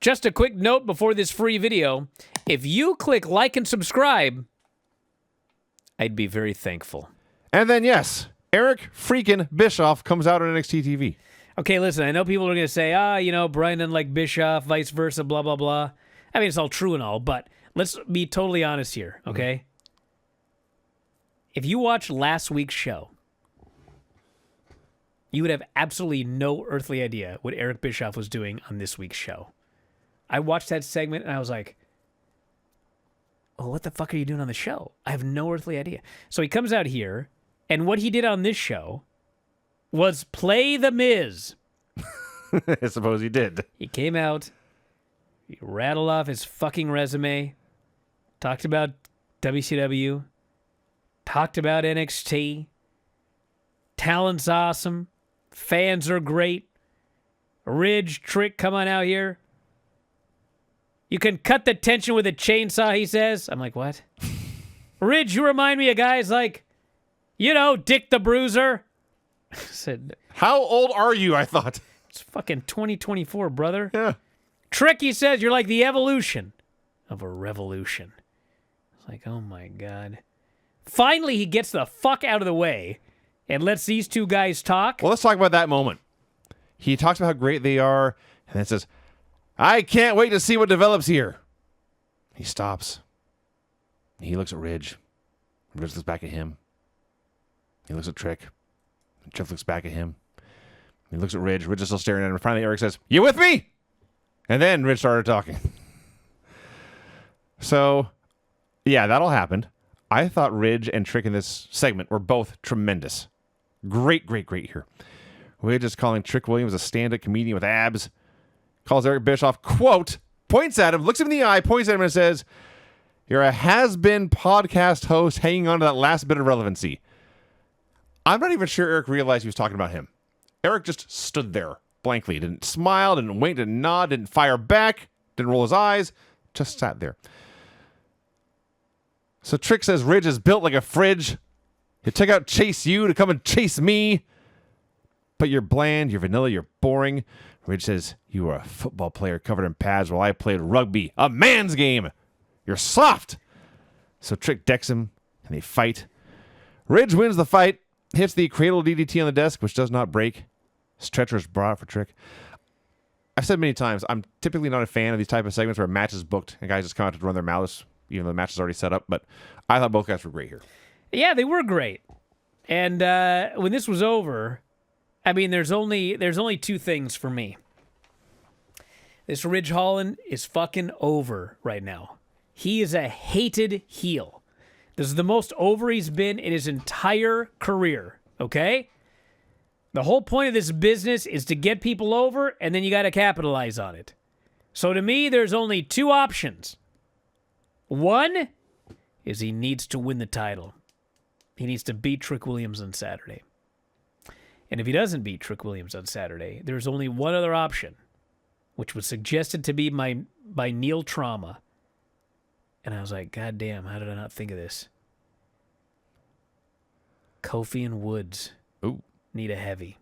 Just a quick note before this free video. If you click like and subscribe, I'd be very thankful. And then, yes, Eric freaking Bischoff comes out on NXT TV. Okay, listen, I know people are going to say, Bryan doesn't like Bischoff, vice versa, blah, blah, blah. I mean, it's all true and all, but let's be totally honest here, okay? Mm-hmm. If you watched last week's show, you would have absolutely no earthly idea what Eric Bischoff was doing on this week's show. I watched that segment and I was like, oh, what the fuck are you doing on the show? I have no earthly idea. So he comes out here, and what he did on this show was play The Miz. I suppose he did. He came out, he rattled off his fucking resume, talked about WCW, talked about NXT, talent's awesome, fans are great, Ridge, Trick, come on out here. You can cut the tension with a chainsaw, he says. I'm like, what? Ridge, you remind me of guys like, Dick the Bruiser. I said, how old are you, I thought? It's fucking 2024, brother. Yeah. Trick, he says, you're like the evolution of a revolution. It's like, oh my God. Finally, he gets the fuck out of the way and lets these two guys talk. Well, let's talk about that moment. He talks about how great they are, and then says, I can't wait to see what develops here. He stops. He looks at Ridge. Ridge looks back at him. He looks at Trick. Jeff looks back at him. He looks at Ridge. Ridge is still staring at him. Finally, Eric says, you with me? And then Ridge started talking. So, yeah, that all happened. I thought Ridge and Trick in this segment were both tremendous. Great here. Ridge is calling Trick Williams a stand-up comedian with abs. Calls Eric Bischoff, quote, points at him, looks him in the eye, points at him and says, you're a has-been podcast host hanging on to that last bit of relevancy. I'm not even sure Eric realized he was talking about him. Eric just stood there blankly, didn't smile, didn't wink, didn't nod, didn't fire back, didn't roll his eyes, just sat there. So Trick says Ridge is built like a fridge. He'd take out Chase U to come and chase me. But you're bland, you're vanilla, you're boring. Ridge says, you were a football player covered in pads while I played rugby, a man's game. You're soft. So Trick decks him, and they fight. Ridge wins the fight, hits the cradle DDT on the desk, which does not break. Stretcher is brought out for Trick. I've said many times, I'm typically not a fan of these type of segments where a match is booked and guys just come out to run their mouths, even though the match is already set up. But I thought both guys were great here. Yeah, they were great. And when this was over, I mean, there's only two things for me. This Ridge Holland is fucking over right now. He is a hated heel. This is the most over he's been in his entire career, okay? The whole point of this business is to get people over, and then you got to capitalize on it. So to me, there's only two options. One is he needs to win the title. He needs to beat Trick Williams on Saturday. And if he doesn't beat Trick Williams on Saturday, there's only one other option, which was suggested to be by Neil Trauma. And I was like, God damn, how did I not think of this? Kofi and Woods need a heavy.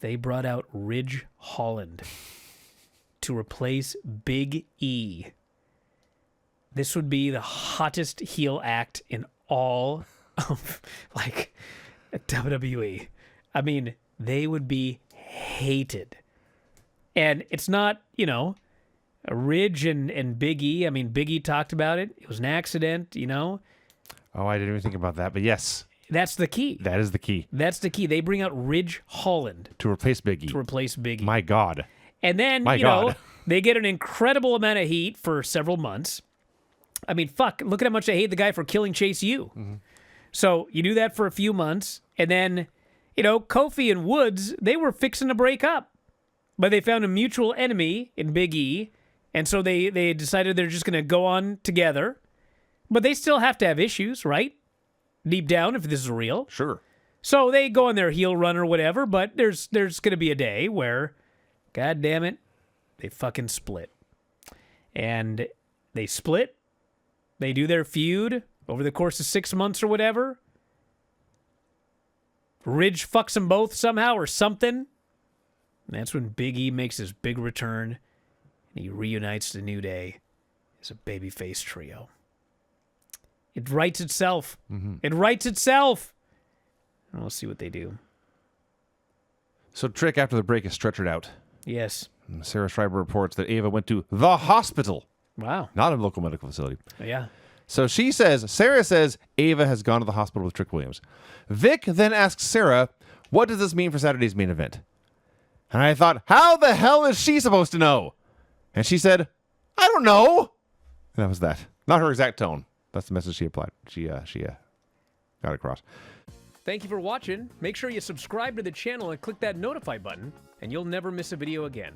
They brought out Ridge Holland to replace Big E. This would be the hottest heel act in all of, WWE. I mean, they would be hated. And it's not, Ridge and Big E. I mean, Big E talked about it. It was an accident, Oh, I didn't even think about that, but yes. That's the key. That is the key. That's the key. They bring out Ridge Holland. To replace Big E. My God. And then, they get an incredible amount of heat for several months. I mean, fuck, look at how much they hate the guy for killing Chase U. Mm-hmm. So you do that for a few months, and then, Kofi and Woods, they were fixing to break up. But they found a mutual enemy in Big E, and so they decided they're just going to go on together. But they still have to have issues, right? Deep down, if this is real. Sure. So they go on their heel run or whatever, but there's going to be a day where, God damn it, they fucking split. And they split. They do their feud over the course of 6 months or whatever. Ridge fucks them both somehow or something. And that's when Big E makes his big return, and he reunites the New Day as a babyface trio. It writes itself. It writes itself. And we'll see what they do. So Trick, after the break, is stretchered out. Yes. Sarah Schreiber reports that Ava went to the hospital, Wow. not a local medical facility. Yeah. So Sarah says Ava has gone to the hospital with Trick Williams. Vic then asks Sarah, what does this mean for Saturday's main event? And I thought, how the hell is she supposed to know? And she said, I don't know. And that was that. Not her exact tone. That's the message she applied. She got across. Thank you for watching. Make sure you subscribe to the channel and click that notify button, and you'll never miss a video again.